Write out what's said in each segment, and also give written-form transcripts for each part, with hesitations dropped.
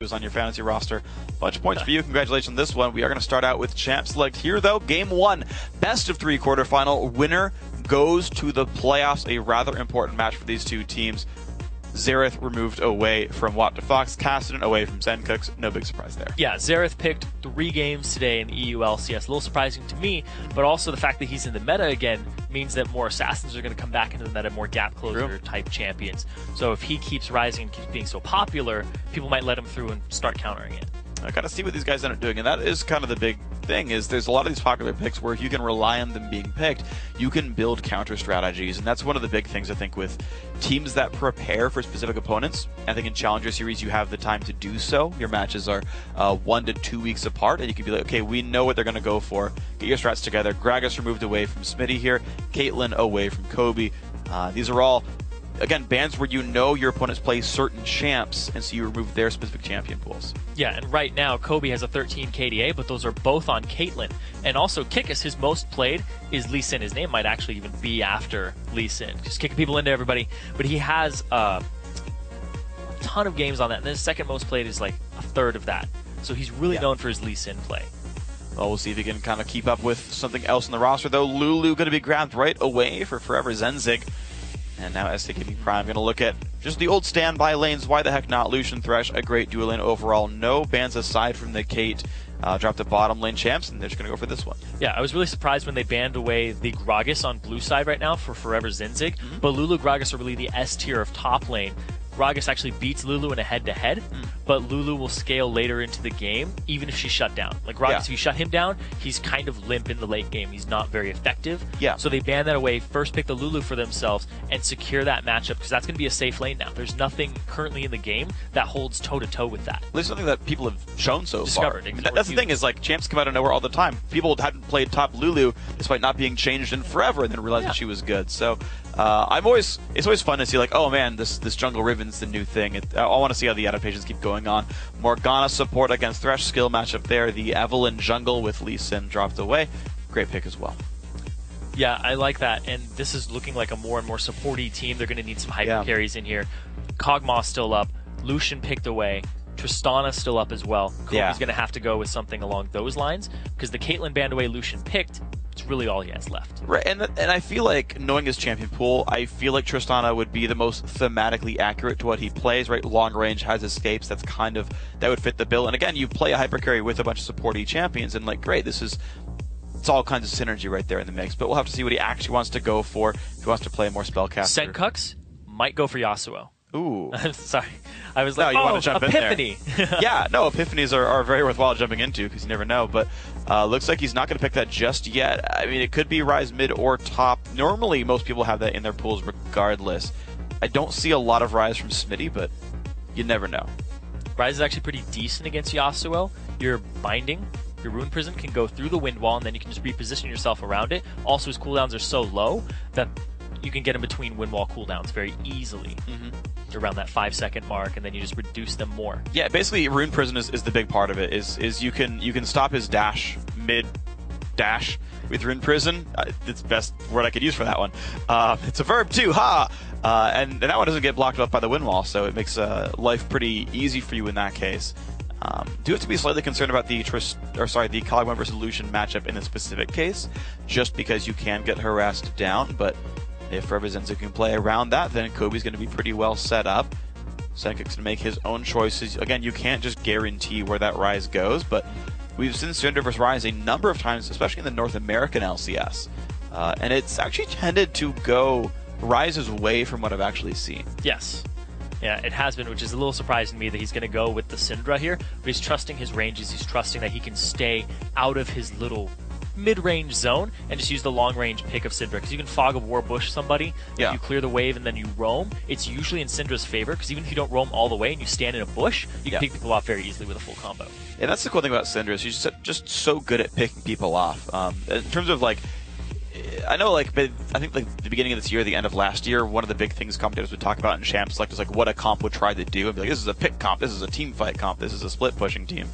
who's on your fantasy roster. Bunch of points for you. Congratulations on this one. We are going to start out with champ select here, though. Game 1, best of 3 quarterfinal. Winner goes to the playoffs. A rather important match for these two teams. Xerath removed away from Watt to Fox, Cassidy away from Zencook. No big surprise there. Yeah, Xerath picked 3 games today in the EU LCS. A little surprising to me, but also the fact that he's in the meta again means that more assassins are going to come back into the meta, more gap closer type champions. So if he keeps rising and keeps being so popular, people might let him through and start countering it. I kind of see what these guys end up doing, and that is kind of the big thing, is there's a lot of these popular picks where if you can rely on them being picked, you can build counter strategies, and that's one of the big things I think with teams that prepare for specific opponents. I think in Challenger Series you have the time to do so. Your matches are 1 to 2 weeks apart, and you can be like, okay, we know what they're going to go for. Get your strats together. Gragas removed away from Smitty here. Caitlyn away from Kobe. These are all, again, bans where you know your opponents play certain champs, and so you remove their specific champion pools. Yeah, and right now, Kobe has a 13 KDA, but those are both on Caitlyn. And also, Kikis, his most played, is Lee Sin. His name might actually even be after Lee Sin. Just kicking people into everybody. But he has a ton of games on that, and his second most played is like a third of that. So he's really known for his Lee Sin play. Well, we'll see if he can kind of keep up with something else in the roster, though. Lulu going to be grabbed right away for 4EVERZENZYG. And now STKB Prime going to look at just the old standby lanes. Why the heck not? Lucian Thresh, a great duo lane overall. No bans aside from the Kate. Dropped the bottom lane champs, and they're just going to go for this one. Yeah, I was really surprised when they banned away the Gragas on blue side right now for 4EVERZENZYG. But Lulu Gragas are really the S tier of top lane. Gragas actually beats Lulu in a head-to-head, but Lulu will scale later into the game, even if she's shut down. Like Gragas, if you shut him down, he's kind of limp in the late game. He's not very effective. Yeah. So they ban that away, first pick the Lulu for themselves, and secure that matchup, because that's going to be a safe lane now. There's nothing currently in the game that holds toe-to-toe with that. At least something that people have shown so far. I mean, that's the thing, is like champs come out of nowhere all the time. People hadn't played top Lulu despite not being changed in forever, and then realized that she was good. So it's always fun to see, like, oh man, this jungle Riven's the new thing. I want to see how the adaptations keep going on. Morgana support against Thresh, skill matchup there. The Evelynn jungle with Lee Sin dropped away. Great pick as well. Yeah, I like that, and this is looking like a more and more supporty team. They're going to need some hyper carries in here. Kog'Maw still up. Lucian picked away. Tristana still up as well. Kobe's going to have to go with something along those lines, because the Caitlyn banned away Lucian picked. It's really all he has left. Right, and I feel like, knowing his champion pool, I feel like Tristana would be the most thematically accurate to what he plays, right? Long range, has escapes, that would fit the bill. And again, you play a hyper carry with a bunch of supporty champions, and like, great, it's all kinds of synergy right there in the mix. But we'll have to see what he actually wants to go for, if he wants to play more spellcaster. Zencook might go for Yasuo. Ooh. I'm sorry. I was like, you want to jump Epiphany. In there. Yeah, no, Epiphanies are very worthwhile jumping into, because you never know. But looks like he's not going to pick that just yet. I mean, it could be Rise mid or top. Normally, most people have that in their pools regardless. I don't see a lot of Rise from Smitty, but you never know. Rise is actually pretty decent against Yasuo. Your binding, your Rune Prison can go through the wind wall, and then you can just reposition yourself around it. Also, his cooldowns are so low that you can get in between wind wall cooldowns very easily. Around that 5-second mark, and then you just reduce them more. Yeah, basically Rune Prison is the big part of it. Is you can stop his dash mid dash with Rune Prison. It's the best word I could use for that one. It's a verb too, ha! And that one doesn't get blocked up by the wind wall, so it makes life pretty easy for you in that case. Do have to be slightly concerned about the Kog'Maw versus Lucian matchup in this specific case, just because you can get harassed down, but if 4EVERZENZYG can play around that, then Kobe's going to be pretty well set up. Zencook's going to make his own choices. Again, you can't just guarantee where that Rise goes, but we've seen Syndra vs. Rise a number of times, especially in the North American LCS. And it's actually tended to go Rise's way from what I've actually seen. Yes. Yeah, it has been, which is a little surprising to me that he's going to go with the Syndra here, but he's trusting his ranges. He's trusting that he can stay out of his little mid-range zone and just use the long-range pick of Syndra, because you can Fog of War bush somebody. If you clear the wave and then you roam, it's usually in Syndra's favor, because even if you don't roam all the way and you stand in a bush, you can pick people off very easily with a full combo. And that's the cool thing about Syndra, is she's just so good at picking people off. In terms of, like, I know, like, I think like the beginning of this year, the end of last year, one of the big things commentators would talk about in Champ Select is like what a comp would try to do, and be like, this is a pick comp, this is a team fight comp, this is a split pushing team.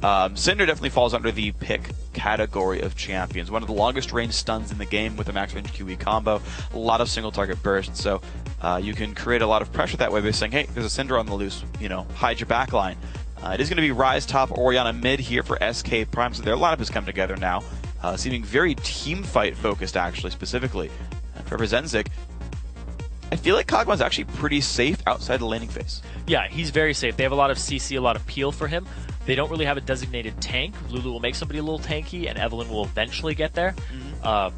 Syndra definitely falls under the pick category of champions. One of the longest range stuns in the game with a max range QE combo, a lot of single target bursts, so you can create a lot of pressure that way by saying, hey, there's a Syndra on the loose, you know, hide your backline. It is going to be Rise top, Orianna mid here for SK Prime, so their lineup has come together now, seeming very team fight focused actually, specifically. And for 4EVERZENZYG, I feel like Kog'Maw's actually pretty safe outside the laning phase. Yeah, he's very safe. They have a lot of CC, a lot of peel for him. They don't really have a designated tank. Lulu will make somebody a little tanky, and Evelynn will eventually get there. I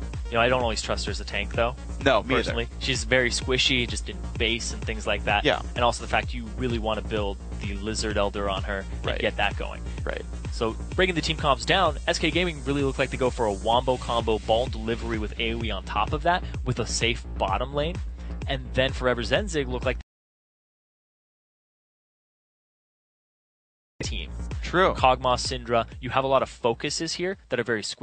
don't always trust her as a tank, though. No, me personally. either. She's very squishy, just in base and things like that. Yeah. And also the fact you really want to build the Lizard Elder on her and get that going. Right. So breaking the team comps down, SK Gaming really look like they go for a wombo combo ball delivery with AoE on top of that, with a safe bottom lane. And then 4EVERZENZYG look like team. True. Kog'Maw, Syndra, you have a lot of focuses here that are very squishy.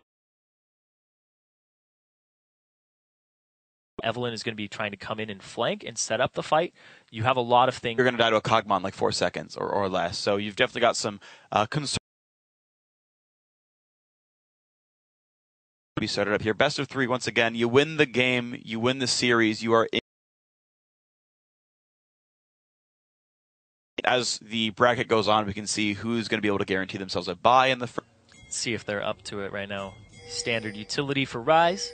Evelynn is going to be trying to come in and flank and set up the fight. You have a lot of things. You're going to die to a Kog'Maw in like 4 seconds or less, so you've definitely got some concern. We started up here. Best of 3 once again. You win the game, you win the series, you are in. As the bracket goes on, we can see who's going to be able to guarantee themselves a bye in the first. See if they're up to it right now. Standard utility for Rise.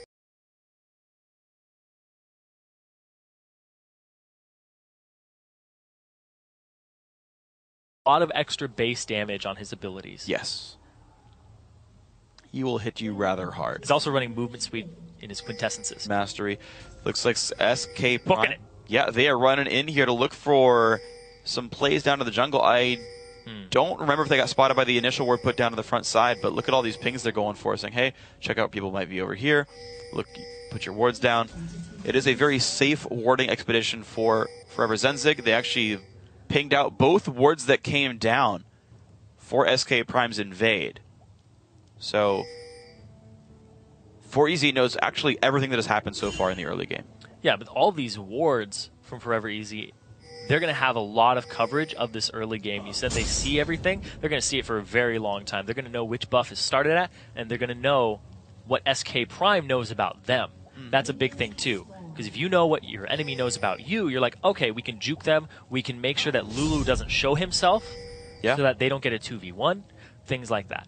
A lot of extra base damage on his abilities. Yes. He will hit you rather hard. He's also running movement speed in his quintessences. Mastery. Looks like SK Booking Prime. it. Yeah, they are running in here to look for some plays down to the jungle. I don't remember if they got spotted by the initial ward put down to the front side, but look at all these pings they're going for, saying, hey, check out people might be over here. Look, put your wards down. It is a very safe warding expedition for 4EVERZENZYG. They actually pinged out both wards that came down for SK Prime's invade. So 4EZ knows actually everything that has happened so far in the early game. Yeah, but all these wards from ForeverEZ, they're going to have a lot of coverage of this early game. You said they see everything. They're going to see it for a very long time. They're going to know which buff is started at, and they're going to know what SK Prime knows about them. That's a big thing, too. Because if you know what your enemy knows about you, you're like, okay, we can juke them. We can make sure that Lulu doesn't show himself so that they don't get a 2v1, things like that.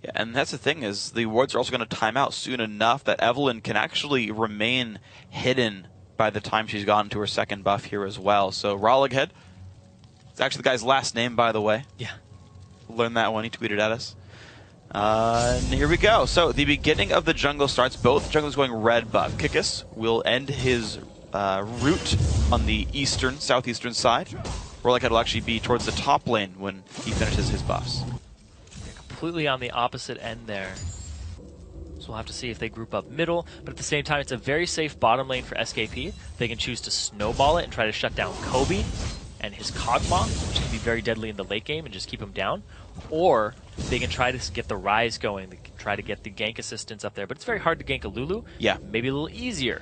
Yeah, and that's the thing is the wards are also going to time out soon enough that Evelynn can actually remain hidden by the time she's gotten to her second buff here as well. So Rollighead, it's actually the guy's last name, by the way. Yeah. Learned that one. He tweeted at us. And here we go. So the beginning of the jungle starts. Both jungles going red buff. Kikis will end his route on the southeastern side. Rollighead will actually be towards the top lane when he finishes his buffs. Completely on the opposite end there. So we'll have to see if they group up middle, but at the same time, it's a very safe bottom lane for SKP. They can choose to snowball it and try to shut down Kobe and his Kog'Maw, which can be very deadly in the late game and just keep him down. Or they can try to get the Rise going. They can try to get the gank assistance up there, but it's very hard to gank a Lulu. Yeah. Maybe a little easier.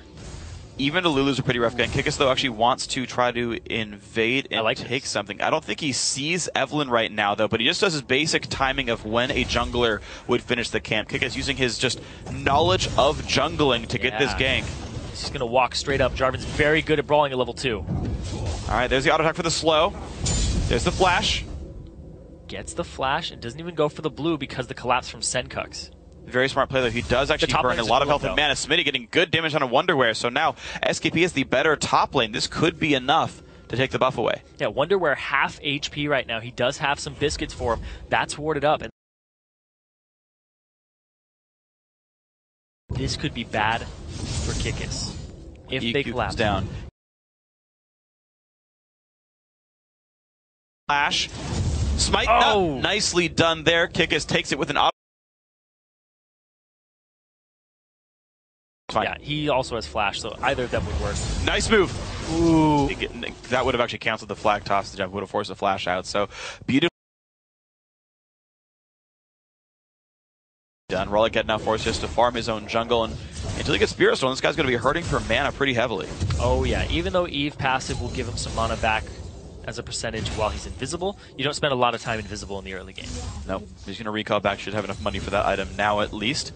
Even the Lulu's a pretty rough gank. Kikis, though, actually wants to try to invade and take something. I don't think he sees Evelynn right now, though, but he just does his basic timing of when a jungler would finish the camp. Kikis using his just knowledge of jungling to get this gank. He's just going to walk straight up. Jarvan's very good at brawling at level 2. All right, there's the auto attack for the slow. There's the flash. Gets the flash and doesn't even go for the blue because the collapse from Senkux. Very smart play, though. He does actually burn a lot of health in mana. Smitty getting good damage on a Wonderwear, so now SKP is the better top lane. This could be enough to take the buff away. Yeah, Wonderwear half HP right now. He does have some biscuits for him. That's warded up. And this could be bad for Kikis if they collapse down. Flash. Smite. Oh! Nicely done there. Kikis takes it with an auto. Yeah, he also has flash, so either of them would work. Nice move. Ooh. That would have actually canceled the flag toss. The jump would have forced the flash out. So beautiful. Done. Rollighead now forced just to farm his own jungle, and until he gets Spirit Stone, this guy's going to be hurting for mana pretty heavily. Oh yeah, even though Eve passive will give him some mana back as a percentage while he's invisible, you don't spend a lot of time invisible in the early game. Nope. He's going to recall back. Should have enough money for that item now at least.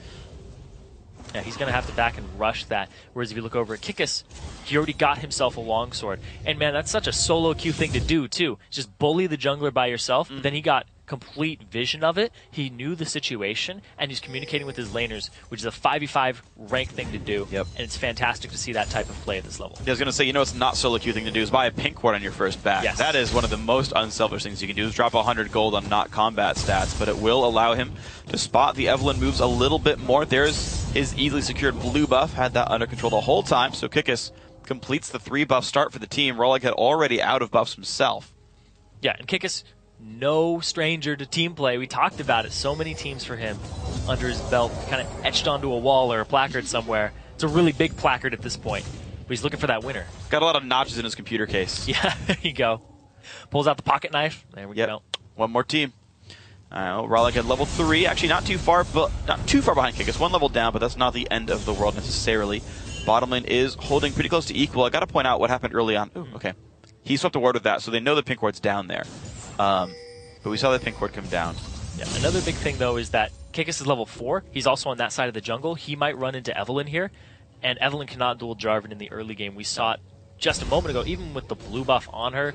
Yeah, he's going to have to back and rush that. Whereas if you look over at Kikis, he already got himself a longsword. And man, that's such a solo queue thing to do, too. Just bully the jungler by yourself. But then he got complete vision of it. He knew the situation, and he's communicating with his laners, which is a 5v5 rank thing to do. Yep. And it's fantastic to see that type of play at this level. I was going to say, you know, it's not solo queue thing to do is buy a pink ward on your first back. Yes. That is one of the most unselfish things you can do is drop 100 gold on not combat stats, but it will allow him to spot the Evelynn moves a little bit more. There's his easily secured blue buff, had that under control the whole time, so Kikis completes the 3-buff start for the team. Rollick had already out of buffs himself. Yeah, and Kikis, no stranger to team play. We talked about it. So many teams for him under his belt, kind of etched onto a wall or a placard somewhere. It's a really big placard at this point, but he's looking for that winner. Got a lot of notches in his computer case. Yeah, there you go. Pulls out the pocket knife. There we go. One more team. Rollick at level 3, actually not too far behind Kikis. One level down, but that's not the end of the world necessarily. Bottom lane is holding pretty close to equal. I got to point out what happened early on. Ooh, okay. He swept a ward with that, so they know the pink ward's down there. But we saw the pink ward come down. Yeah. Another big thing, though, is that Kikis is level 4. He's also on that side of the jungle. He might run into Evelynn here, and Evelynn cannot duel Jarvan in the early game. We saw it just a moment ago. Even with the blue buff on her,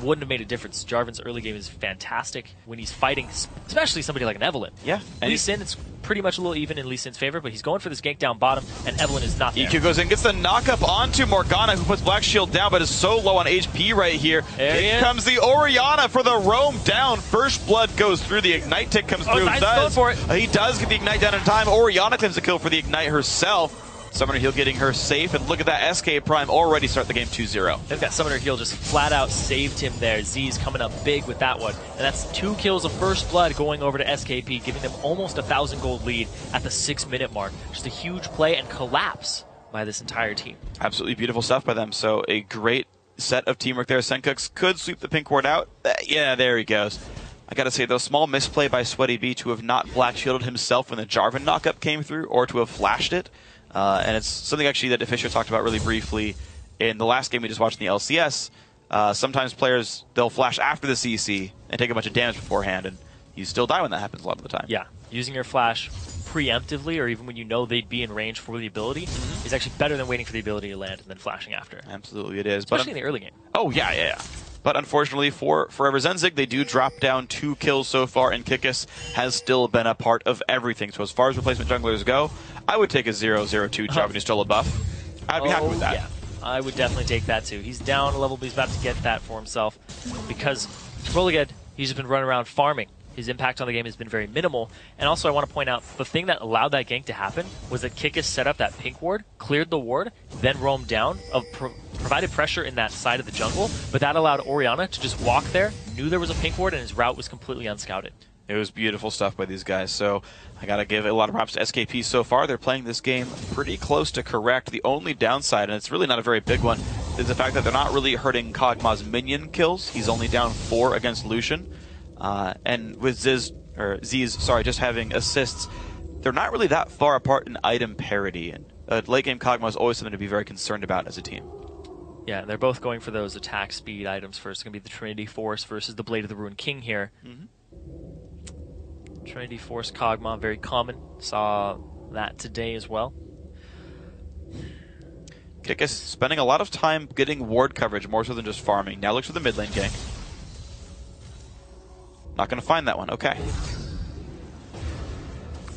wouldn't have made a difference. Jarvan's early game is fantastic when he's fighting, especially somebody like an Evelynn. Yeah. Lee Sin, it's pretty much a little even in Lee Sin's favor, but he's going for this gank down bottom, and Evelynn is not there. EQ goes in, gets the knock-up onto Morgana, who puts Black Shield down, but is so low on HP right here. Here comes the Orianna for the roam down. First blood goes through, the Ignite tick comes through. Going for it. He does get the Ignite down in time. Orianna claims the kill for the Ignite herself. Summoner Heal getting her safe, and look at that, SK Prime already start the game 2-0. They've got Summoner Heal just flat out saved him there. Z's coming up big with that one. And that's 2 kills of First Blood going over to SKP, giving them almost 1,000 gold lead at the 6-minute mark. Just a huge play and collapse by this entire team. Absolutely beautiful stuff by them, so a great set of teamwork there. Senkux could sweep the pink ward out. Yeah, there he goes. I gotta say, though, small misplay by Sweaty B to have not Black Shielded himself when the Jarvan knockup came through, or to have flashed it. And it's something actually that Fisher talked about really briefly in the last game we just watched in the LCS. Sometimes players, they'll flash after the CC and take a bunch of damage beforehand, and you still die when that happens a lot of the time. Yeah, using your flash preemptively, or even when you know they'd be in range for the ability, is actually better than waiting for the ability to land and then flashing after. Absolutely it is. Especially in the early game. Oh, yeah. But unfortunately for ForeEVERZENZYG, they do drop down 2 kills so far, and Kikis has still been a part of everything. So as far as replacement junglers go, I would take a 0-0-2 job and you stole a buff. I'd be happy with that. Yeah, I would definitely take that too. He's down a level, but he's about to get that for himself. Because Rollick, he's just been running around farming. His impact on the game has been very minimal. And also I want to point out, the thing that allowed that gank to happen was that Kikis set up that pink ward, cleared the ward, then roamed down, provided pressure in that side of the jungle, but that allowed Orianna to just walk there, knew there was a pink ward, and his route was completely unscouted. It was beautiful stuff by these guys, so I gotta give a lot of props to SKP so far. They're playing this game pretty close to correct. The only downside, and it's really not a very big one, is the fact that they're not really hurting Kog'Maw's minion kills. He's only down 4 against Lucian. And with Z's just having assists, they're not really that far apart in item parity, and late game Kog'Maw is always something to be very concerned about as a team. Yeah, they're both going for those attack speed items first. It's going to be the Trinity Force versus the Blade of the Ruined King here. Trinity Force Kog'Maw, very common. Saw that today as well. Kikis spending a lot of time getting ward coverage, more so than just farming. Now looks for the mid lane gank. Not going to find that one. Okay.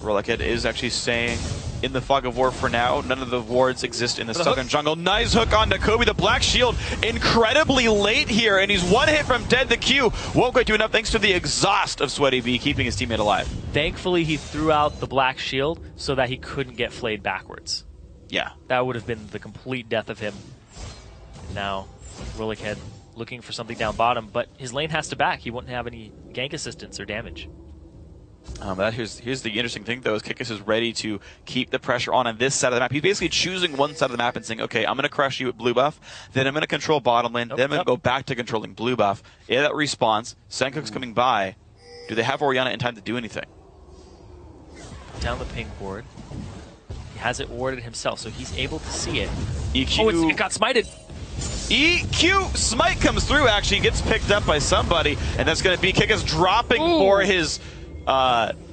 Rollick is actually staying in the Fog of War for now. None of the wards exist in the southern jungle. Nice hook on Kobe. The Black Shield incredibly late here, and he's 1 hit from dead. The Q won't quite do enough thanks to the exhaust of Sweaty B, keeping his teammate alive. Thankfully, he threw out the Black Shield so that he couldn't get flayed backwards. Yeah. That would have been the complete death of him. Now, Rollick looking for something down bottom, but his lane has to back. He wouldn't have any gank assistance or damage. Here's the interesting thing, though, is Kikis is ready to keep the pressure on this side of the map. He's basically choosing one side of the map and saying, okay, I'm going to crush you at blue buff, then I'm going to control bottom lane, then I'm going to go back to controlling blue buff. Yeah, that respawns. Senkuk's coming by. Do they have Orianna in time to do anything? Down the pink ward. He has it warded himself, so he's able to see it. EQ. Oh, it got smited. EQ smite comes through, actually gets picked up by somebody, and that's going to be Kikis dropping for his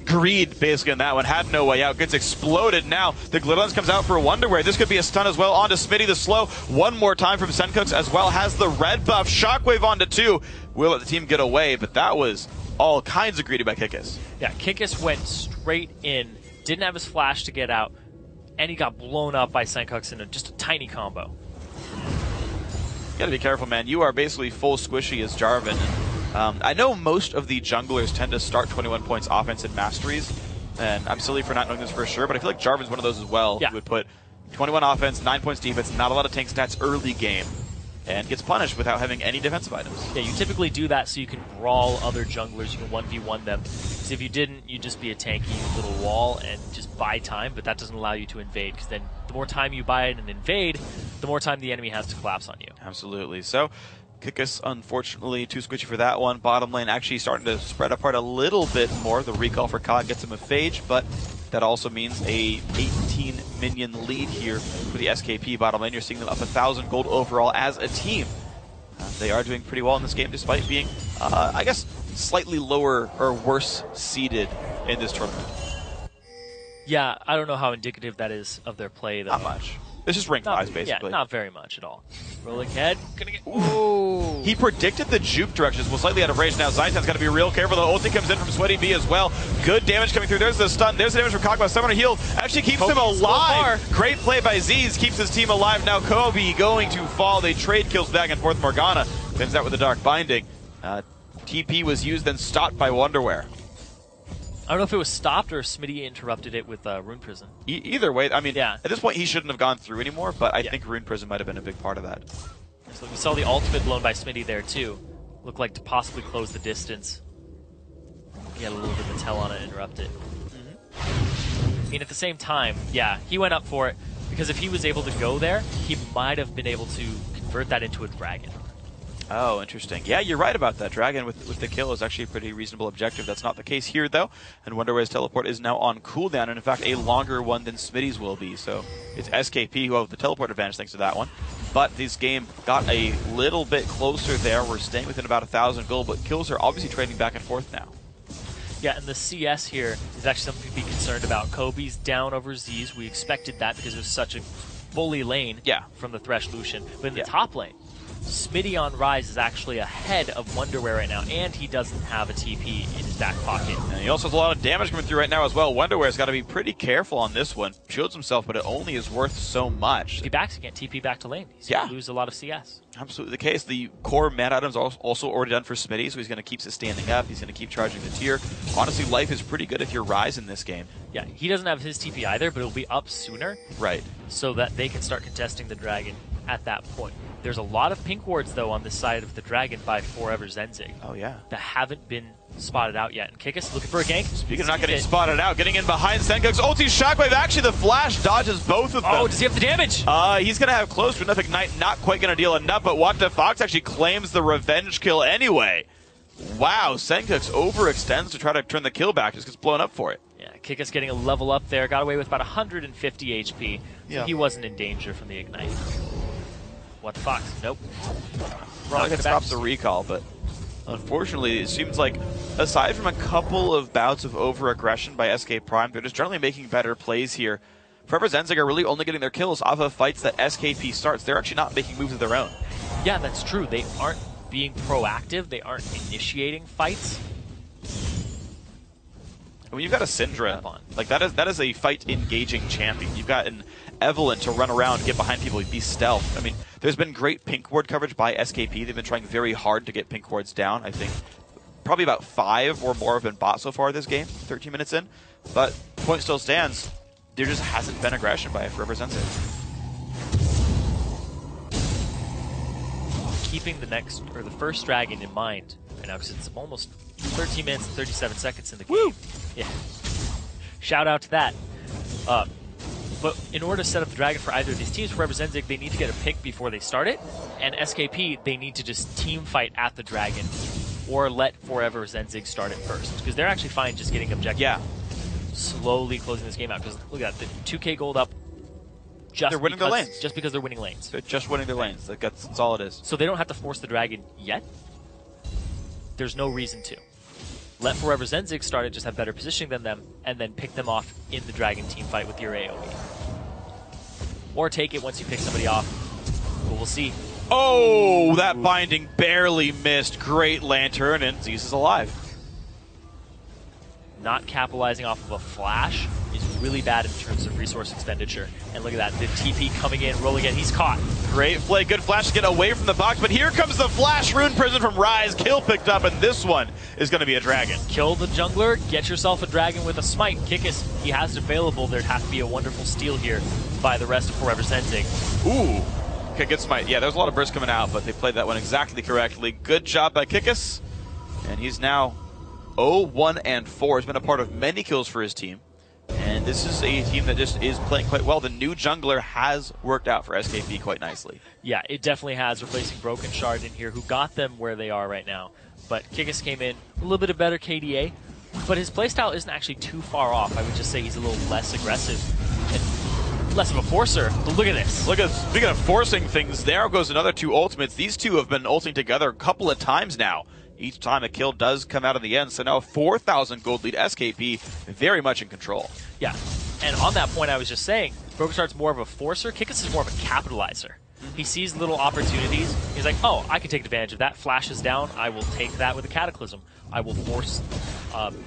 greed, basically, on that one. Had no way out. Gets exploded now. The Glitter comes out for a Wonderwear. This could be a stun as well. Onto Smitty the slow. One more time from Senkux, as well has the red buff. Shockwave onto 2. Will let the team get away, but that was all kinds of greedy by Kikis. Yeah, Kikis went straight in, didn't have his flash to get out, and he got blown up by Senkux in just a tiny combo. You gotta be careful, man. You are basically full squishy as Jarvan. I know most of the junglers tend to start 21 points offense in masteries, and I'm silly for not knowing this for sure, but I feel like Jarvan's one of those as well. Yeah. Who would put 21 offense, 9 points defense, not a lot of tank stats early game, and gets punished without having any defensive items. Yeah, you typically do that so you can brawl other junglers, you can 1v1 them. Because if you didn't, you'd just be a tanky little wall and just buy time, but that doesn't allow you to invade, because then the more time you buy it and invade, the more time the enemy has to collapse on you. Absolutely. So, Kikis, unfortunately, too squishy for that one. Bottom lane actually starting to spread apart a little bit more. The recall for COD gets him a phage, but that also means a 18 minion lead here for the SKP bottom lane. You're seeing them up 1,000 gold overall as a team. They are doing pretty well in this game, despite being, I guess, slightly lower or worse seeded in this tournament. Yeah, I don't know how indicative that is of their play, though. Not much. It's just rank wise, basically. Yeah, not very much at all. Rolling head, gonna get. Ooh. He predicted the juke directions. Well, slightly out of range now. Zion's got to be real careful. The ulti comes in from Sweaty B as well. Good damage coming through. There's the stun. There's the damage from Kog'Maw. Someone to heal. Actually keeps him alive. Great play by Z's. Keeps his team alive. Now Kobe going to fall. They trade kills back and forth. Morgana ends out with the Dark Binding. TP was used, then stopped by Wonderwear. I don't know if it was stopped or Smitty interrupted it with Rune Prison. Either way, I mean, yeah. At this point he shouldn't have gone through anymore, but I think Rune Prison might have been a big part of that. So we saw the ultimate blown by Smitty there too. Looked like to possibly close the distance. He had a little bit of a tell on it, interrupt it. I mean, at the same time, yeah, he went up for it, because if he was able to go there, he might have been able to convert that into a dragon. Oh, interesting. Yeah, you're right about that. Dragon with the kill is actually a pretty reasonable objective. That's not the case here, though. And Wonderwear's teleport is now on cooldown, and in fact, a longer one than Smitty's will be. So it's SKP who have the teleport advantage thanks to that one. But this game got a little bit closer there. We're staying within about 1,000 gold, but kills are obviously trading back and forth now. Yeah, and the CS here is actually something to be concerned about. Kobe's down over Z's. We expected that because it was such a bully lane from the Thresh Lucian. But in the top lane, Smitty on Rise is actually ahead of Wonderwear right now, and he doesn't have a TP in his back pocket. And he also has a lot of damage coming through right now as well. Wonderwear's got to be pretty careful on this one. Shields himself, but it only is worth so much. If he backs, he can't TP back to lane. He's going to lose a lot of CS. Absolutely the case. The core mana items are also already done for Smitty, so he's going to keep standing up. He's going to keep charging the tier. Honestly, life is pretty good if you're Rise in this game. Yeah, he doesn't have his TP either, but it'll be up sooner. Right. So that they can start contesting the dragon at that point. There's a lot of pink wards, though, on this side of the dragon by 4EVERZENZYG. Oh, yeah. That haven't been spotted out yet. And Kikis looking for a gank. Speaking of not getting spotted out, getting in behind Senkuk's ulti shockwave. Actually, the flash dodges both of them. Oh, does he have the damage? He's going to have close to enough Ignite. Not quite going to deal enough, but What the Fox actually claims the revenge kill anyway. Wow, Senkuk's overextends to try to turn the kill back. Just gets blown up for it. Yeah, Kikis getting a level up there. Got away with about 150 HP. So he wasn't in danger from the Ignite. What the Fox? Nope. Wrong. It stops the recall, but unfortunately, it seems like aside from a couple of bouts of over-aggression by SK Prime, they're just generally making better plays here. 4EVERZENZYG are really only getting their kills off of fights that SKP starts. They're actually not making moves of their own. Yeah, that's true. They aren't being proactive. They aren't initiating fights. When you've got a Syndra, like that is a fight-engaging champion. You've got an Evelyn to run around, get behind people, be stealth. I mean, there's been great pink ward coverage by SKP. They've been trying very hard to get pink wards down. I think probably about 5 or more have been bought so far this game, 13 minutes in. But point still stands. There just hasn't been aggression by 4EVERZENZYG. Keeping the first dragon in mind right now, because it's almost 13 minutes and 37 seconds in the game. Woo! Yeah. Shout out to that. But in order to set up the dragon for either of these teams, 4EVERZENZYG, they need to get a pick before they start it, and SKP, they need to just team fight at the dragon, or let 4EVERZENZYG start it first, because they're actually fine just getting objective. Yeah. Slowly closing this game out, because look at that, the 2k gold up. They're winning their lanes. Just because they're winning lanes. They're just winning their lanes. That's all it is. So they don't have to force the dragon yet. There's no reason to. Let 4EVERZENZYG start it, just have better positioning than them, and then pick them off in the dragon team fight with your AoE. Or take it once you pick somebody off. But we'll see. Oh, that binding barely missed. Great Lantern, and Zeus is alive. not capitalizing off of a flash is really bad in terms of resource expenditure. And look at that, the TP coming in, rolling in, he's caught. Great play, good flash to get away from the box, but here comes the flash, Rune Prison from Rise, kill picked up, and this one is going to be a dragon. Kill the jungler, get yourself a dragon with a smite. Kikis, he has it available. There'd have to be a wonderful steal here by the rest of 4EVERZENZYG. Ooh, okay, good smite. Yeah, there's a lot of bursts coming out, but they played that one exactly correctly. Good job by Kikis, and he's now 0-1-4. He's been a part of many kills for his team. And this is a team that just is playing quite well. The new jungler has worked out for SKP quite nicely. Yeah, it definitely has, replacing Broken Shard in here, who got them where they are right now. But Kikis came in, a little bit of better KDA, but his playstyle isn't actually too far off. I would just say he's a little less aggressive and less of a forcer. But look at this. Look at, speaking of forcing things, there goes another two ultimates. These two have been ulting together a couple of times now. Each time a kill does come out in the end, so now 4,000 gold lead. SKP very much in control. Yeah, and on that point I was just saying, Broken Shard's more of a forcer, Kikis is more of a capitalizer. He sees little opportunities, he's like, oh, I can take advantage of that, flashes down, I will take that with a Cataclysm. I will force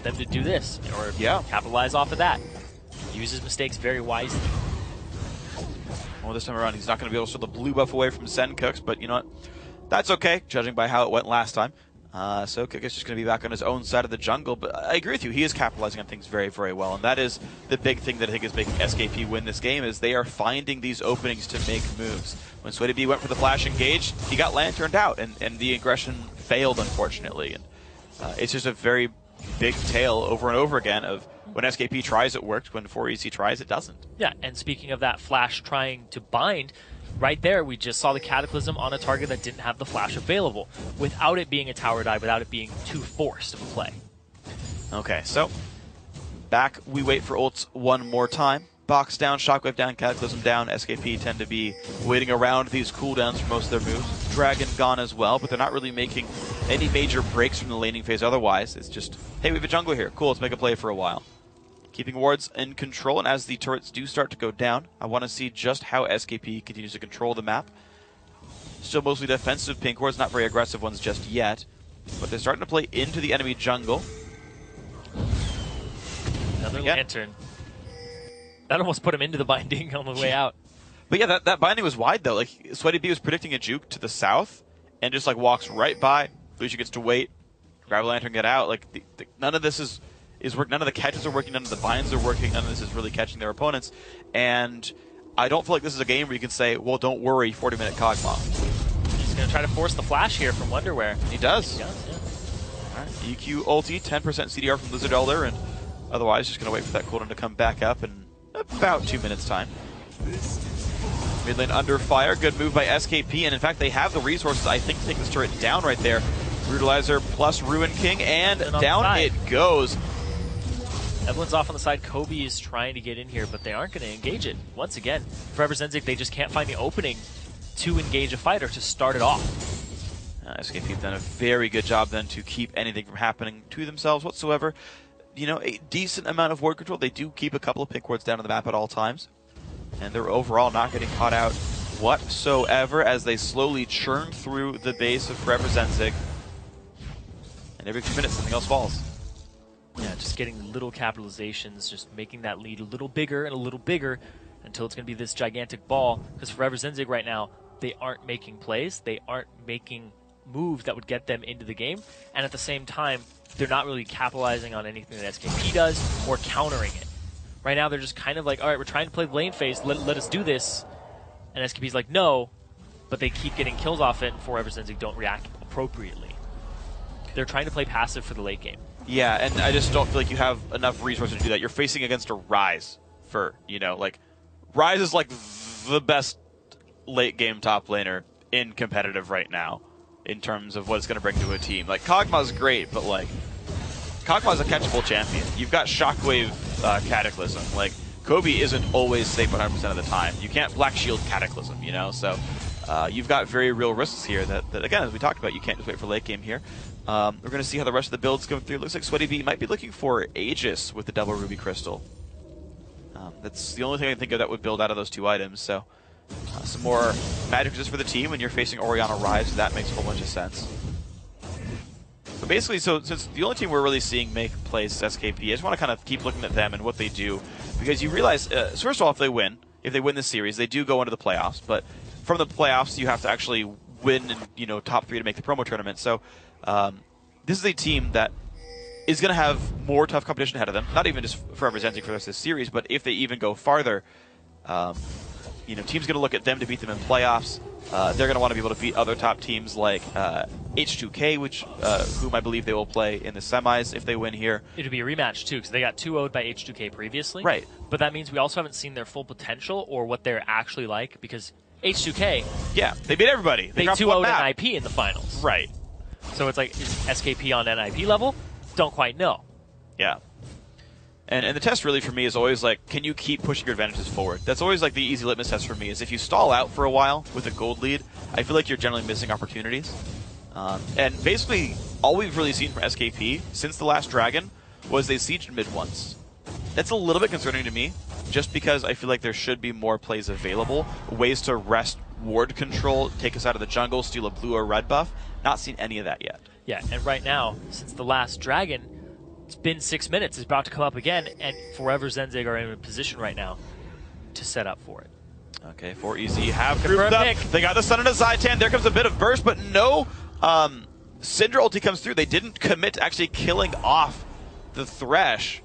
them to do this, or capitalize off of that. Uses mistakes very wisely. Well, this time around he's not going to be able to throw the blue buff away from Zen Cooks, but you know what? That's okay, judging by how it went last time. So Kikis is just going to be back on his own side of the jungle, but I agree with you. He is capitalizing on things very, very well, and that is the big thing that I think is making SKP win this game, is they are finding these openings to make moves. When SweatyB went for the flash engage, he got lanterned out, and the aggression failed, unfortunately. And it's just a very big tale over and over again of when SKP tries, it works. When 4EC tries, it doesn't. Yeah, and speaking of that flash trying to bind, right there, we just saw the Cataclysm on a target that didn't have the flash available, without it being a tower dive, without it being too forced of a play. Okay, so back we wait for ults one more time. Box down, Shockwave down, Cataclysm down. SKP tend to be waiting around these cooldowns for most of their moves. Dragon gone as well, but they're not really making any major breaks from the laning phase otherwise. It's just, hey, we have a jungler here. Cool, let's make a play for a while. Keeping wards in control, and as the turrets do start to go down, I want to see just how SKP continues to control the map. Still mostly defensive pink wards, not very aggressive ones just yet, but they're starting to play into the enemy jungle. Another lantern. That almost put him into the binding on the way out. But yeah, that binding was wide though. Like SweatyB was predicting a juke to the south, and just like walks right by. Lucia gets to wait, grab a lantern, get out. Like none of this is work. None of the catches are working. None of the binds are working. None of this is really catching their opponents. And I don't feel like this is a game where you can say, well, don't worry, 40-minute Kog'Maw. He's going to try to force the flash here from Wonderwear. He does. He does, yeah. All right, EQ ulti, 10% CDR from Lizard Elder, and otherwise just going to wait for that cooldown to come back up in about 2 minutes' time. Mid lane under fire. Good move by SKP, and in fact, they have the resources, I think, to take this turret down right there. Brutalizer plus Ruin King, and down it goes. Evelyn's off on the side. Kobe is trying to get in here, but they aren't going to engage it. Once again, 4EVERZENZYG, they just can't find the opening to engage a fighter to start it off. SKP have done a very good job then to keep anything from happening to themselves whatsoever. You know, a decent amount of ward control. They do keep a couple of pink wards down on the map at all times. And they're overall not getting caught out whatsoever as they slowly churn through the base of 4EVERZENZYG. And every few minutes, something else falls. Yeah, just getting little capitalizations, just making that lead a little bigger and a little bigger until it's going to be this gigantic ball. Because 4EVERZENZYG right now, they aren't making plays. They aren't making moves that would get them into the game. And at the same time, they're not really capitalizing on anything that SKP does or countering it. Right now, they're just kind of like, all right, we're trying to play the lane phase. Let us do this. And SKP's like, no. But they keep getting kills off it, and 4EVERZENZYG don't react appropriately. They're trying to play passive for the late game. Yeah, and I just don't feel like you have enough resources to do that. You're facing against a Rise for, you know, like, Rise is like the best late game top laner in competitive right now in terms of what it's going to bring to a team. Like, Kog'Maw's great, but like, Kog'Maw's a catchable champion. You've got Shockwave Cataclysm. Like, Kobe isn't always safe 100% of the time. You can't Black Shield Cataclysm, you know? So you've got very real risks here that, again, as we talked about, you can't just wait for late game here. We're going to see how the rest of the builds go through. It looks like SweatyB might be looking for Aegis with the double Ruby Crystal. That's the only thing I can think of that would build out of those two items. So some more magic resist for the team when you're facing Orianna Rise. That makes a whole bunch of sense. But basically, so since the only team we're really seeing make plays is SKP, I just want to kind of keep looking at them and what they do, because you realize, so first of all, if they win this series, they do go into the playoffs. But from the playoffs, you have to actually win and top 3 to make the promo tournament. So this is a team that is going to have more tough competition ahead of them. Not even just 4EVERZENZYG for the rest of this series, but if they even go farther, teams going to look at them to beat them in playoffs. They're going to want to be able to beat other top teams like H2K, whom I believe they will play in the semis if they win here. It'll be a rematch, too, because they got 2-0'd by H2K previously. Right. But that means we also haven't seen their full potential or what they're actually like, because H2K... Yeah, they beat everybody. They 2-0'd NIP in the finals. Right. So it's like, is SKP on NIP level? Don't quite know. Yeah. And the test really for me is always like, can you keep pushing your advantages forward? That's always like the easy litmus test for me, is if you stall out for a while with a gold lead, I feel like you're generally missing opportunities. And basically, all we've really seen from SKP since the last Dragon was they sieged mid once. That's a little bit concerning to me, just because I feel like there should be more plays available, ways to rest ward control, take us out of the jungle, steal a blue or red buff. Not seen any of that yet. Yeah, and right now, since the last Dragon, it's been 6 minutes. It's about to come up again, and 4EVERZENZYG are in a position right now to set up for it. Okay, 4EZ have grouped up. They got the stun into Zaitan. There comes a bit of burst, but no Syndra ulti comes through. They didn't commit to actually killing off the Thresh.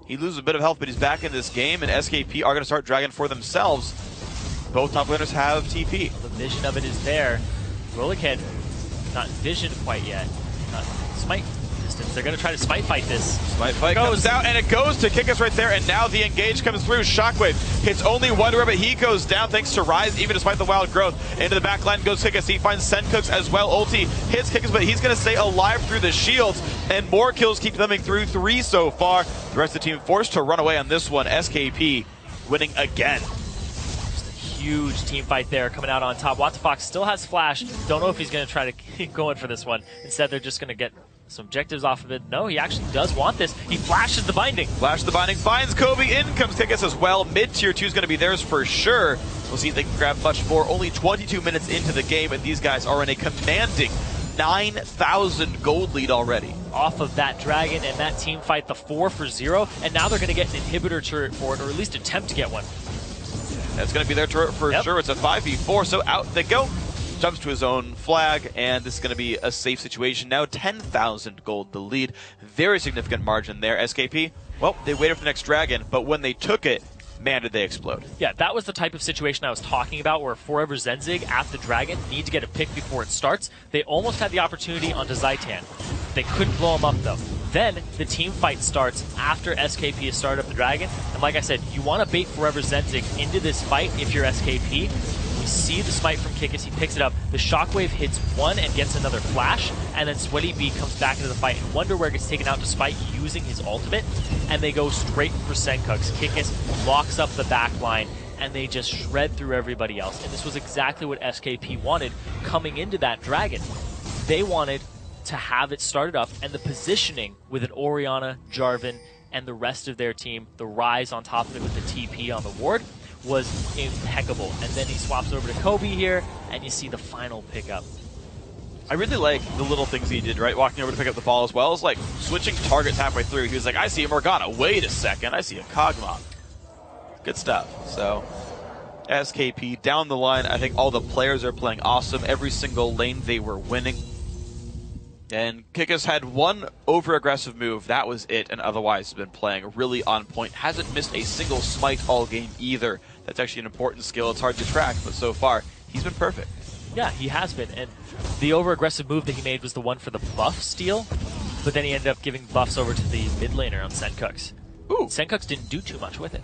He loses a bit of health, but he's back in this game, and SKP are going to start Dragon for themselves. Both top laners have TP. Well, the vision of it is there. Rollickhead not visioned quite yet. Smite distance. They're going to try to smite fight this. Smite fight comes out, and it goes to kick us right there, and now the engage comes through. Shockwave hits only one rib, but he goes down thanks to Rise, even despite the wild growth. Into the back line goes Kickus. He finds Sencooks as well. Ulti hits Kickus, but he's going to stay alive through the shields, and more kills keep coming through. 3 so far. The rest of the team forced to run away on this one. SKP winning again. Huge team fight there coming out on top. WattFox still has Flash. Don't know if he's going to try to keep going for this one. Instead, they're just going to get some objectives off of it. No, he actually does want this. He flashes the binding. Flash the binding, finds Kobe. In comes Kickus as well. Mid-tier 2 is going to be theirs for sure. We'll see if they can grab much more. Only 22 minutes into the game, and these guys are in a commanding 9,000 gold lead already. Off of that Dragon and that team fight, the 4-for-0, and now they're going to get an inhibitor turret for it, or at least attempt to get one. That's going to be their turret for sure. It's a 5v4, so out they go. Jumps to his own flag, and this is going to be a safe situation. Now 10,000 gold the lead. Very significant margin there. SKP, well, they waited for the next Dragon, but when they took it, man, did they explode. Yeah, that was the type of situation I was talking about, where 4EVERZENZYG at the Dragon need to get a pick before it starts. They almost had the opportunity onto Zaitan. They couldn't blow him up, though. Then the team fight starts after SKP has started up the Dragon. And like I said, you want to bait 4EVERZENZYG into this fight if you're SKP. We see the smite from Kickus. He picks it up. The Shockwave hits one and gets another flash. And then Sweaty B comes back into the fight. And Wonderware gets taken out despite using his ultimate. And they go straight for Sencooks. Kickus locks up the back line. And they just shred through everybody else. And this was exactly what SKP wanted coming into that Dragon. They wanted to have it started up, and the positioning with an Orianna, Jarvan, and the rest of their team, the Rise on top of it with the TP on the ward, was impeccable. And then he swaps over to Kobe here, and you see the final pickup. I really like the little things he did, right? Walking over to pick up the ball, as well as like switching targets halfway through. He was like, I see a Morgana. Wait a second. I see a Kog'Maw. Good stuff. So SKP down the line, I think all the players are playing awesome. Every single lane they were winning. And Kickus had one over-aggressive move. That was it, and otherwise has been playing really on point. Hasn't missed a single smite all game either. That's actually an important skill. It's hard to track, but so far, he's been perfect. Yeah, he has been. And the over-aggressive move that he made was the one for the buff steal, but then he ended up giving buffs over to the mid laner on Sencooks. Ooh. Sencooks didn't do too much with it.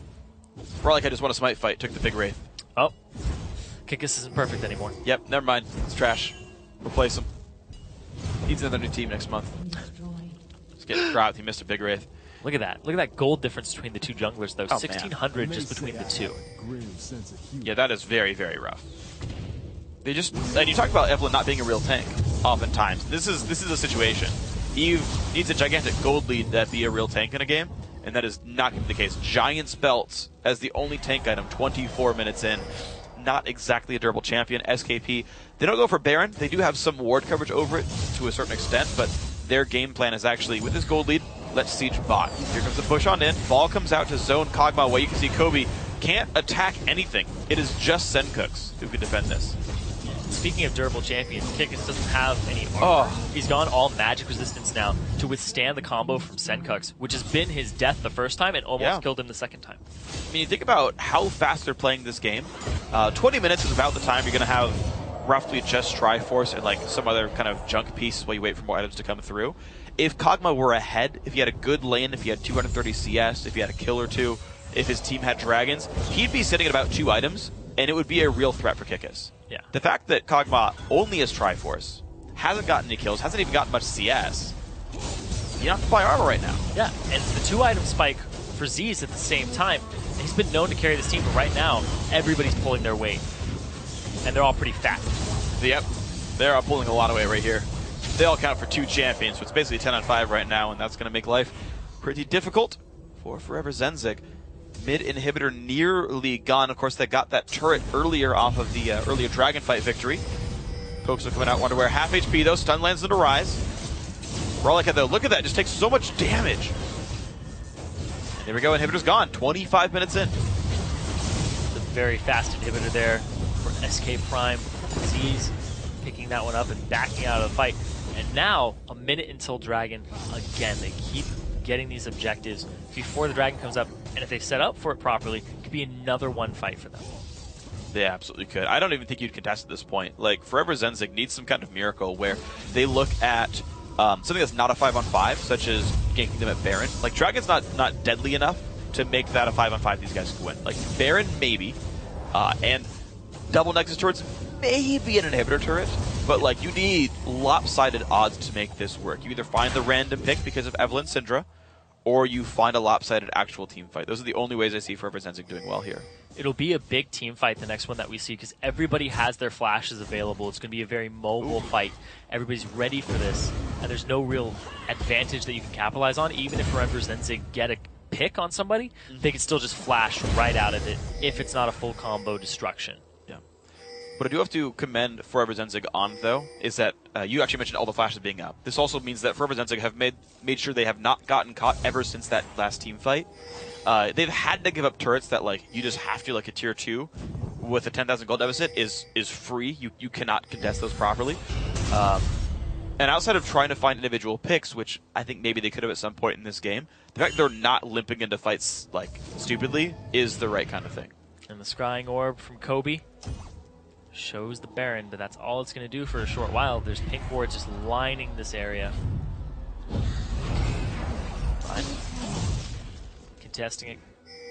For all like I just want a smite fight, took the big wraith. Oh. Kickus isn't perfect anymore. Yep, never mind. It's trash. Replace him. Needs another new team next month. Just get dropped. He missed a big wraith. Look at that. Look at that gold difference between the two junglers, though. Oh, 1,600 just between the two. Yeah, that is very, very rough. They just, and you talk about Evelynn not being a real tank. Oftentimes, this is a situation. Eve needs a gigantic gold lead that be a real tank in a game, and that is not going to be the case. Giant's belts as the only tank item, 24 minutes in. Not exactly a durable champion. SKP, they don't go for Baron. They do have some ward coverage over it to a certain extent, but their game plan is actually, with this gold lead, let's siege bot. Here comes the push on in. Ball comes out to zone Kog'Maw, where you can see Kobe can't attack anything. It is just Sencooks who can defend this. Speaking of durable champions, Kikis doesn't have any armor. Oh. He's gone all magic resistance now to withstand the combo from Sencooks, which has been his death the first time and almost killed him the second time. I mean, you think about how fast they're playing this game. 20 minutes is about the time you're going to have roughly just Triforce and like some other kind of junk pieces while you wait for more items to come through. If Kog'Maw were ahead, if he had a good lane, if he had 230 CS, if he had a kill or two, if his team had dragons, he'd be sitting at about 2 items, and it would be a real threat for Kikis. Yeah. The fact that Kog'Maw only has Triforce, hasn't gotten any kills, hasn't even gotten much CS, you don't have to buy armor right now. Yeah, and the 2-item spike for Z's at the same time. He's been known to carry this team, but right now, everybody's pulling their weight. And they're all pretty fat. Yep, they're all pulling a lot of weight right here. They all count for 2 champions, so it's basically 10 on 5 right now, and that's going to make life pretty difficult for 4EVERZENZYG. Mid inhibitor nearly gone. Of course, they got that turret earlier off of the earlier dragon fight victory. Pokes are coming out. Wonder where half HP though. Stun lands into Rise. Rollick though, look at that, just takes so much damage. And there we go. Inhibitor's gone. 25 minutes in. It's a very fast inhibitor there for SK Prime. Z's picking that one up and backing out of the fight. And now a minute until Dragon again. They keep getting these objectives before the Dragon comes up, and if they set up for it properly, it could be another one fight for them. They absolutely could. I don't even think you'd contest at this point. Like, 4EVERZENZYG needs some kind of miracle where they look at something that's not a 5-on-5, such as ganking them at Baron. Like, Dragon's not deadly enough to make that a 5-on-5 these guys can win. Like, Baron, maybe, and double Nexus turrets, maybe an inhibitor turret, but like, you need lopsided odds to make this work. You either find the random pick because of Evelynn Syndra, or you find a lopsided actual team fight. Those are the only ways I see 4EVERZENZYG doing well here. It'll be a big team fight, the next one that we see, because everybody has their flashes available. It's going to be a very mobile fight. Everybody's ready for this, and there's no real advantage that you can capitalize on. Even if 4EVERZENZYG get a pick on somebody, they can still just flash right out of it if it's not a full combo destruction. What I do have to commend 4EVERZENZYG on, though, is that you actually mentioned all the flashes being up. This also means that 4EVERZENZYG have made sure they have not gotten caught ever since that last team fight. They've had to give up turrets that, like, you just have to, like a tier 2 with a 10,000 gold deficit is free. You cannot contest those properly. And outside of trying to find individual picks, which I think maybe they could have at some point in this game, the fact they're not limping into fights, like, stupidly is the right kind of thing. And the Scrying Orb from Kobe shows the Baron, but that's all it's going to do for a short while. There's pink wards just lining this area. Fine. Contesting it.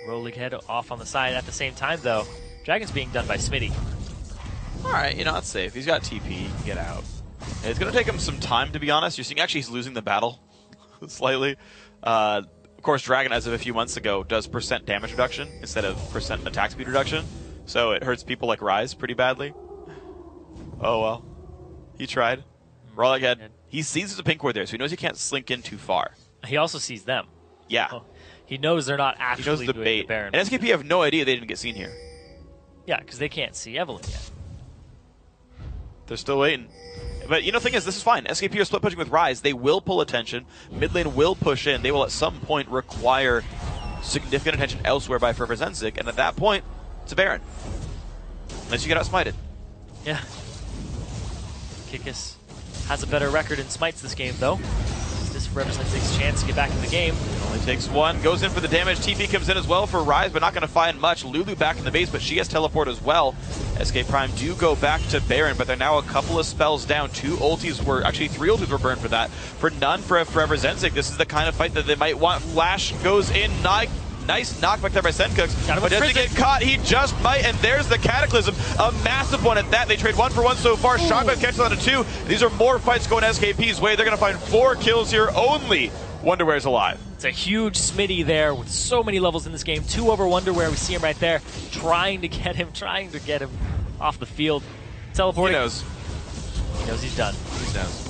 Rolling head off on the side. At the same time, though, Dragon's being done by Smitty. Alright, that's safe. He's got TP. He can get out. It's going to take him some time, to be honest. You're seeing actually he's losing the battle slightly. Of course, Dragon, as of a few months ago, does % damage reduction instead of % attack speed reduction. So it hurts people like Rise pretty badly. Oh well. He tried. Rollick head. He sees there's a pink ward there, so he knows he can't slink in too far. He also sees them. Yeah. Oh, he knows they're not actually doing the Baron. And SKP have no idea they didn't get seen here. Yeah, because they can't see Evelynn yet. They're still waiting. But the thing is, this is fine. SKP are split pushing with Rise. They will pull attention. Mid lane will push in. They will at some point require significant attention elsewhere by 4EVERZENZYG, and at that point, it's a Baron. Unless you get outsmited. Yeah. Kikis has a better record in smites this game, though. This 4EVERZENZYG's chance to get back in the game. Only takes one. Goes in for the damage. TP comes in as well for Rise, but not going to find much. Lulu back in the base, but she has teleport as well. SK Prime do go back to Baron, but they're now a couple of spells down. 2 ultis were, actually 3 ultis were burned for that. For none for 4EVERZENZYG. This is the kind of fight that they might want. Flash goes in. Nice knockback there by Sencooks, but doesn't get caught. He just might, and there's the Cataclysm. A massive one at that. They trade 1 for 1 so far. Shotgun catches on to 2. These are more fights going SKP's way. They're going to find 4 kills here only. Wonderware's alive. It's a huge Smitty there with so many levels in this game. 2 over Wonderware. We see him right there trying to get him off the field. Teleporting. He knows. He knows he's done. He knows.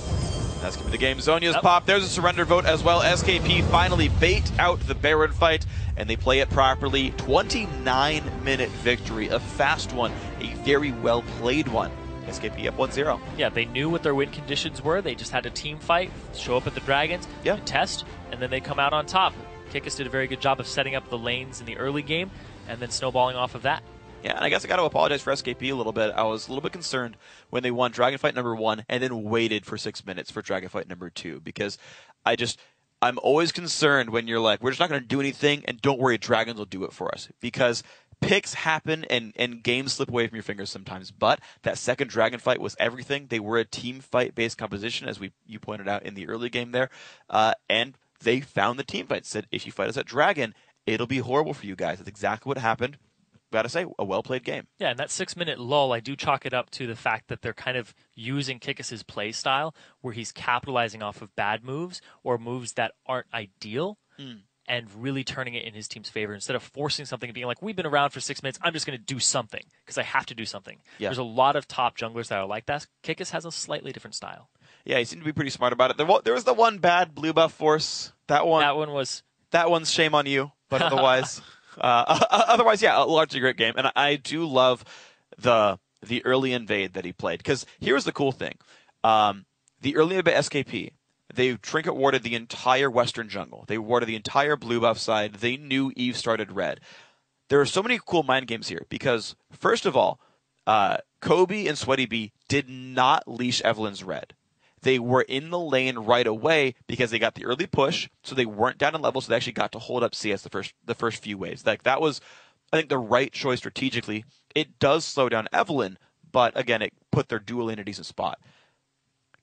That's going to be the game. Zhonya's pop. There's a surrender vote as well. SKP finally bait out the Baron fight, and they play it properly. 29-minute victory. A fast one. A very well-played one. SKP up 1-0. Yeah, they knew what their win conditions were. They just had a team fight, show up at the Dragons, and test, and then they come out on top. Kikis did a very good job of setting up the lanes in the early game and then snowballing off of that. Yeah, and I guess I got to apologize for SKP a little bit. I was a little bit concerned when they won Dragonfight number 1 and then waited for 6 minutes for Dragonfight number 2, because I'm always concerned when you're like, we're just not going to do anything, and don't worry, Dragons will do it for us. Because picks happen and games slip away from your fingers sometimes. But that second Dragonfight was everything. They were a team fight-based composition, as you pointed out in the early game there. And they found the team fight. Said, if you fight us at Dragon, it'll be horrible for you guys. That's exactly what happened. Gotta say, a well-played game. Yeah, and that 6-minute lull, I do chalk it up to the fact that they're kind of using Kikis's play style, where he's capitalizing off of bad moves or moves that aren't ideal, and really turning it in his team's favor instead of forcing something and being like, we've been around for 6 minutes, I'm just going to do something because I have to do something. Yeah. There's a lot of top junglers that are like that. Kikis has a slightly different style. Yeah, he seemed to be pretty smart about it. There was the one bad blue buff force. That one's shame on you, but otherwise... Otherwise, yeah, a largely great game. And I do love the early invade that he played. Because here's the cool thing. The early invade SKP, they trinket warded the entire western jungle. They warded the entire blue buff side. They knew Eve started red. There are so many cool mind games here. Because, first of all, Kobe and Sweaty B did not leash Evelyn's red. They were in the lane right away because they got the early push, so they weren't down in level, so they actually got to hold up CS the first few waves. Like, that was, I think, the right choice strategically. It does slow down Evelyn, but again, it put their dual in a decent spot.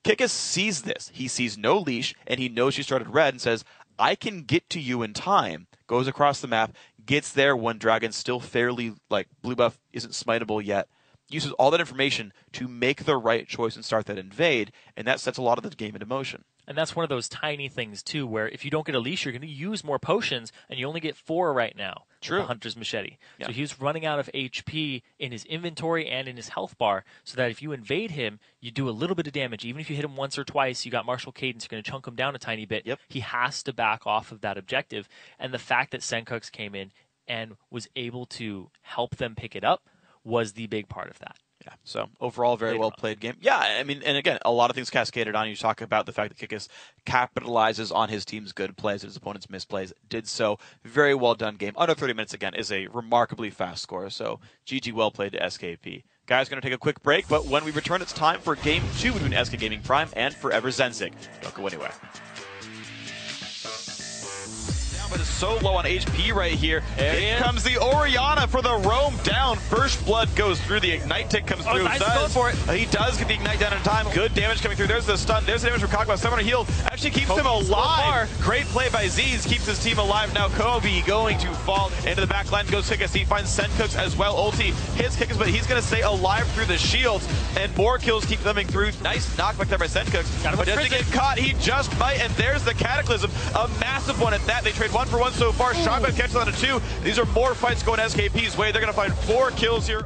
Kikis sees this. He sees no leash, and he knows she started red and says, I can get to you in time. Goes across the map, gets there when Dragon's still fairly, like, blue buff isn't smiteable yet. Uses all that information to make the right choice and start that invade, and that sets a lot of the game into motion. And that's one of those tiny things, too, where if you don't get a leash, you're going to use more potions, and you only get 4 right now. True. With the Hunter's Machete. Yeah. So he's running out of HP in his inventory and in his health bar, so that if you invade him, you do a little bit of damage. Even if you hit him once or twice, you got Martial Cadence, you're going to chunk him down a tiny bit. Yep. He has to back off of that objective. And the fact that Senkux came in and was able to help them pick it up was the big part of that. Yeah, so overall, very well played game. Yeah, I mean, and again, a lot of things cascaded on. You talk about the fact that Kikis capitalizes on his team's good plays, his opponent's misplays, did so. Very well done game. Under 30 minutes, again, is a remarkably fast score. So, GG, well played to SKP. Guys, going to take a quick break, but when we return, it's time for Game 2 between SK Gaming Prime and 4EVERZENZYG. Don't go anywhere. But is so low on HP right here. Here comes the Orianna for the roam down. First blood goes through. The ignite tick comes through. Nice going for it. He does get the ignite down in time. Good damage coming through. There's the stun. There's the damage from Kagwa. 700 heal. Actually keeps him alive. Great play by Z's. Keeps his team alive. Now Kobe going to fall into the back line. Goes Kikis. He finds Senkux as well. Ulti hits Kikis, but he's going to stay alive through the shields. And more kills keep coming through. Nice knockback there by Senkux. But doesn't get caught. He just might. And there's the Cataclysm. A massive one at that. They trade 1 for 1 so far. Shotgun catches on a 2. These are more fights going SKP's way. They're going to find 4 kills here.